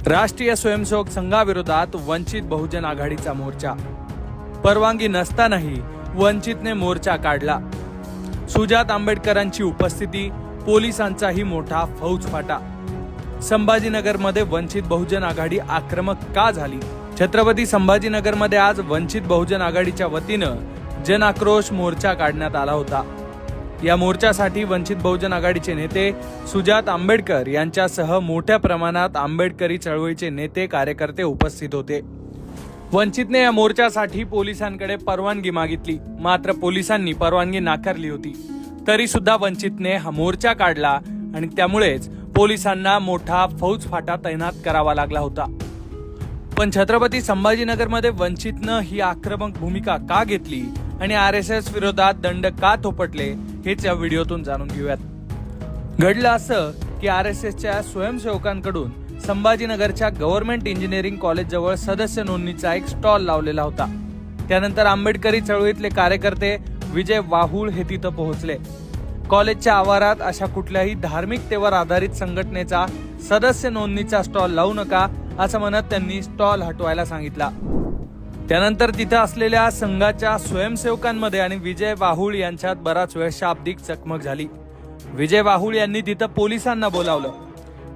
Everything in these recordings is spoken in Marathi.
राष्ट्रीय स्वयंसेवक संघाविरोधात वंचित बहुजन आघाडीचा मोर्चा। परवानगी नसतानाही वंचितने मोर्चा काढला। सुजात आंबेडकरांची उपस्थिती, पोलिसांचाही मोठा फौजफाटा। संभाजीनगरमध्ये वंचित बहुजन आघाडी आक्रमक का झाली? छत्रपती संभाजीनगरमध्ये आज वंचित बहुजन आघाडीच्या वतीनं जन आक्रोश मोर्चा काढण्यात आला होता। या मोर्चासाठी वंचित बहुजन आघाडीचे नेते सुजात आंबेडकर यांच्यासह मोठ्या प्रमाणात आंबेडकरी चळवळीचे नेते कार्यकर्ते उपस्थित होते। वंचितने या मोर्चासाठी पोलिसांकडे परवानगी मागितली, मात्र पोलिसांनी परवानगी नाकारली होती। तरी सुद्धा वंचितने हा मोर्चा काढला आणि त्यामुळेच पोलिसांना मोठा फौजफाटा तैनात करावा लागला होता। पण छत्रपती संभाजीनगरमध्ये वंचितनं ही आक्रमक भूमिका का घेतली आणि RSS विरोधात दंड का थोपटले हेच या व्हिडिओतून जाणून घेऊयात। घडलं असं की RSSच्या स्वयंसेवकांकडून संभाजीनगरच्या गव्हर्नमेंट इंजिनिअरिंग कॉलेज जवळ सदस्य नोंदणीचा एक स्टॉल लावलेला होता। त्यानंतर आंबेडकरी चळवळीतले कार्यकर्ते विजय वाहुळ हे तिथं पोहोचले। कॉलेजच्या आवारात अशा कुठल्याही धार्मिकतेवर आधारित संघटनेचा सदस्य नोंदणीचा स्टॉल लावू नका असं म्हणत त्यांनी स्टॉल हटवायला सांगितला। त्यानंतर तिथं असलेल्या संघाच्या स्वयंसेवकांमध्ये आणि विजय वाहुळ यांच्यात बराच वेळ शाब्दिक चकमक झाली। विजय वाहुळ यांनी तिथं पोलिसांना बोलावलं।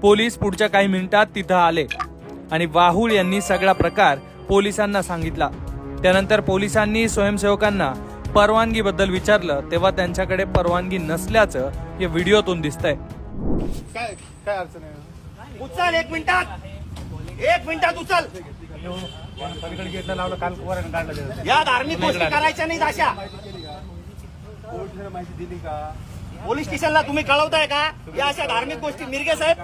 पोलीस पुढच्या काही मिनिटात तिथं आले आणि वाहुळ यांनी सगळा प्रकार पोलिसांना सांगितला। त्यानंतर पोलिसांनी स्वयंसेवकांना परवानगीबद्दल विचारलं तेव्हा त्यांच्याकडे परवानगी नसल्याचं या व्हिडिओतून दिसतंय। काय काय अडचण आहे? उचल एक मिनिटात उचल। पलीकडे गेटला लावलं, काल वरण काढलं। या धार्मिक गोष्टी करायच्या नाहीत अशा। कोर्टाने माहिती दिली का? पोलीस स्टेशनला तुम्ही कळवताय का या अशा धार्मिक गोष्टी? मिरगे साहेब,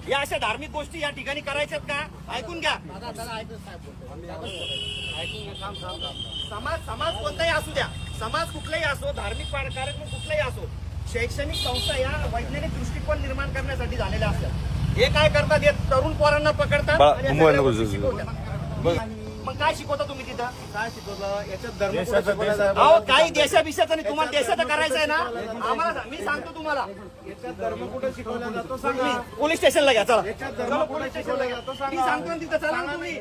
या अशा धार्मिक गोष्टी या ठिकाणी करायच्यात का? ऐकून घ्या। समाज कोणताही असू द्या, समाज कुठलाही असो, धार्मिक कार्यक्रम कुठलाही असो, शैक्षणिक संस्था या वैज्ञानिक दृष्टिकोन निर्माण करण्यासाठी झालेल्या असतात। हे काय करतात? हे तरुण पोरांना पकडतात आणि शिकवतात। मग काय शिकवता तुम्ही तिथं? काय शिकवलं? याच्यात धर्म अहो काही देशाभिषेक आणि तुम्हाला देशाचं करायचं आहे ना, आम्हाला मी सांगतो तुम्हाला। याच्यात धर्म कुठे शिकवला जातो सांगा। पोलीस स्टेशनला घ्या, चला। याच्यात धर्म कुठे शिकवला जातो मी सांगा। सांगतो ना तिथं, चला तुम्ही।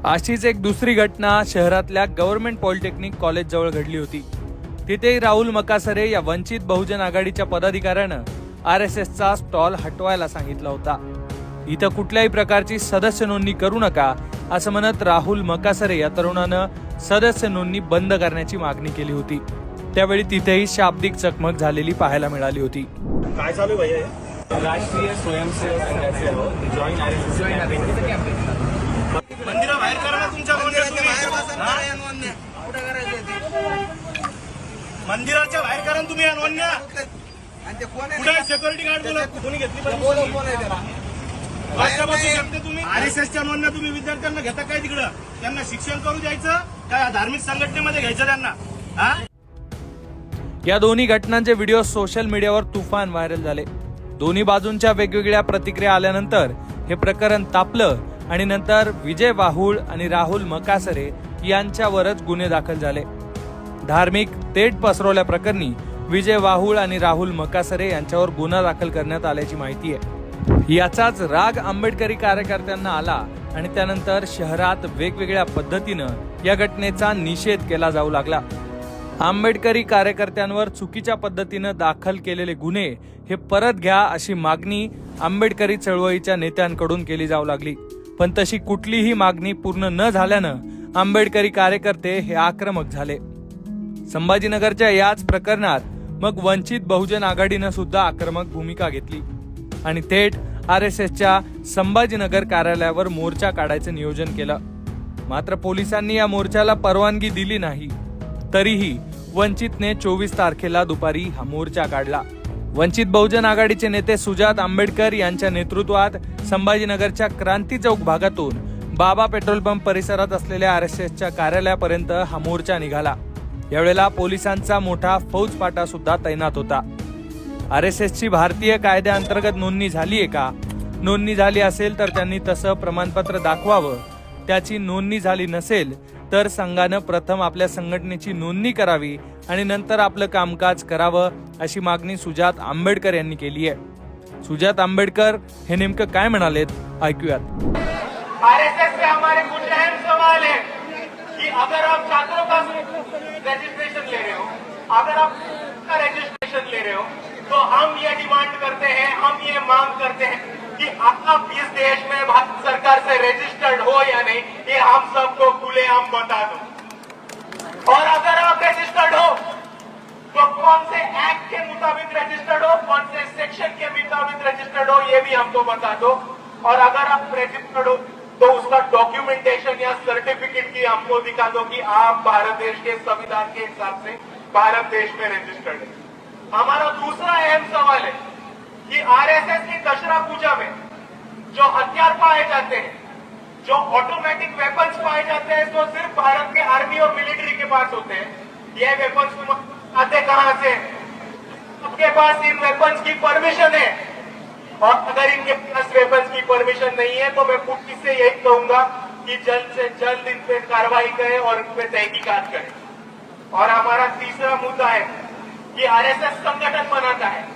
अशीच एक दुसरी घटना शहरातल्या गव्हर्नमेंट पॉलिटेक्निक कॉलेज जवळ घडली होती। तिथे राहुल मकासरे या वंचित बहुजन आघाडीच्या पदाधिकाऱ्यानं RSSचा स्टॉल हटवायला सांगितला होता। इथं कुठल्याही प्रकारची सदस्य नोंदणी करू नका असं म्हणत राहुल मकासरे या तरुणानं सदस्य नोंदणी बंद करण्याची मागणी केली होती। त्यावेळी तिथेही शाब्दिक चकमक झालेली पाहायला मिळाली होती। काय चालू आहे भैया? राष्ट्रीय स्वयंसेवक संघाचे जॉईन मंदिराबाहेर करा ना तुमच्या मंदिराच्या बाहेर करा ना तुम्ही नोंदण्या। कुठे सिक्युरिटी गार्ड बोला, कोणी घेतली? राष्ट्रपती शकते तुम्ही RSSच्या नोंदण्या तुम्ही विद्यार्थ्यांना घेता काय? तिकडं त्यांना शिक्षण करू द्यायचं काय? धार्मिक संघटनेमध्ये घ्यायचं त्यांना? या दोन्ही घटनांचे व्हिडिओ सोशल मीडियावर तुफान व्हायरल झाले। दोन्ही बाजूंच्या वेगवेगळ्या प्रतिक्रिया आल्यानंतर हे प्रकरण तापलं आणि नंतर विजय वाहुळ आणि राहुल मकासरे यांच्यावरच गुन्हे दाखल झाले। धार्मिक तेढ पसरवल्या प्रकरणी विजय वाहुळ आणि राहुल मकासरे यांच्यावर गुन्हा दाखल करण्यात आल्याची माहिती आहे। याचाच राग आंबेडकरी कार्यकर्त्यांना आला आणि त्यानंतर शहरात वेगवेगळ्या पद्धतीनं या घटनेचा निषेध केला जाऊ लागला। आंबेडकरी कार्यकर्त्यांवर चुकीच्या पद्धतीनं दाखल केलेले गुन्हे हे परत घ्या अशी मागणी आंबेडकरी चळवळीच्या नेत्यांकडून केली जाऊ लागली। पण तशी कुठलीही मागणी पूर्ण न झाल्यानं आंबेडकरी कार्यकर्ते हे आक्रमक झाले। संभाजीनगरच्या याच प्रकरणात मग वंचित बहुजन आघाडीनं सुद्धा आक्रमक भूमिका घेतली आणि थेट RSSच्या संभाजीनगर कार्यालयावर मोर्चा काढायचं नियोजन केलं। मात्र पोलिसांनी या मोर्चाला परवानगी दिली नाही। तरीही वंचितने 24 तारखेला दुपारी हा मोर्चा काढला। वंचित बहुजन आघाडीचे नेते सुजात आंबेडकर यांच्या नेतृत्वात संभाजीनगरच्या क्रांती चौक भागातून बाबा पेट्रोल पंप परिसरात असलेल्या RSSच्या कार्यालयापर्यंत हा मोर्चा निघाला। यावेळेला पोलिसांचा मोठा फौजफाटा सुद्धा तैनात होता। RSSची भारतीय कायद्याअंतर्गत नोंदणी झालीये का? नोंदणी झाली असेल तर त्यांनी तसं प्रमाणपत्र दाखवावं। त्याची नोंदणी झाली नसेल तर संघानं प्रथम आपल्या संघटनेची नोंदणी करावी आणि नंतर आपलं कामकाज करावं अशी मागणी सुजात आंबेडकर यांनी केली आहे। सुजात आंबेडकर हे नेमकं काय म्हणालेत ऐकूयात. आरएसएस से हमारे कुछ अहम सवाल है कि अगर आप छात्रों का रजिस्ट्रेशन ले रहे हो, अगर आप का रजिस्ट्रेशन ले रहे हो, तो हम ये डिमांड करते हैं, हम ये मांग करते हैं कि आप इस देश में भारत सरकार से रजिस्टर्ड हो या नहीं, ये हम सबको खुलेआम बता दो. और अगर आप रजिस्टर्ड हो तो कौन से एक्ट के मुताबिक रजिस्टर्ड हो, कौन से सेक्शन के मुताबिक रजिस्टर्ड हो, ये भी हमको बता दो. और अगर आप रजिस्टर्ड हो तो उसका डॉक्यूमेंटेशन या सर्टिफिकेट की हमको दिखा दो कि आप भारत देश के संविधान के हिसाब से भारत देश में रजिस्टर्ड है. हमारा दूसरा अहम सवाल है कि आरएसएस की दशहरा पूजा में जो हथियार पाए जाते हैं, जो ऑटोमेटिक वेपन्स पाए जाते हैं, तो सिर्फ भारत के आर्मी और मिलिट्री के पास होते हैं. ये वेपन्स आते कहां से? आपके पास इन वेपन्स की परमिशन है, और अगर इनके पास वेपन्स की परमिशन नहीं है तो मैं पुलिस से यही कहूंगा कि जल्द से जल्द इन पे कार्रवाई करें और इन पे तहकीकात करें. और हमारा तीसरा मुद्दा है कि आरएसएस संगठन बनाता है,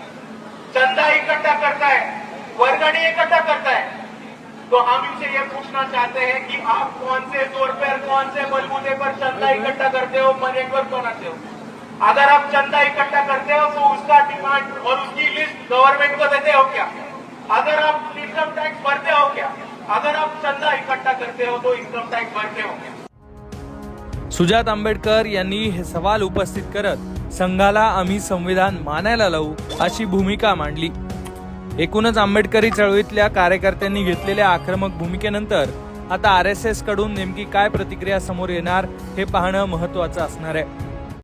चंदा इकट्ठा करता है, वर्गणी इकट्ठा करता है, तो हम इनसे ये पूछना चाहते हैं कि आप कौन से जोर पर, कौन से बलबूते पर चंदा इकट्ठा करते हो, नेटवर्क बनाते हो? अगर आप चंदा इकट्ठा करते हो तो उसका डिमांड और उसकी लिस्ट गवर्नमेंट को देते हो क्या? अगर आप इनकम टैक्स भरते हो क्या? अगर आप चंदा इकट्ठा करते हो तो इनकम टॅक्स भरते हो क्या? सुजात आंबेडकर यांनी हे सवाल उपस्थित करत संघाला आम्ही संविधान मानायला लावू अशी भूमिका मांडली. एकूणच आंबेडकरी चळवळीतल्या कार्यकर्त्यांनी घेतलेल्या आक्रमक भूमिकेनंतर आता RSS कडून नेमकी काय प्रतिक्रिया समोर येणार हे पाहणं महत्त्वाचं असणार आहे.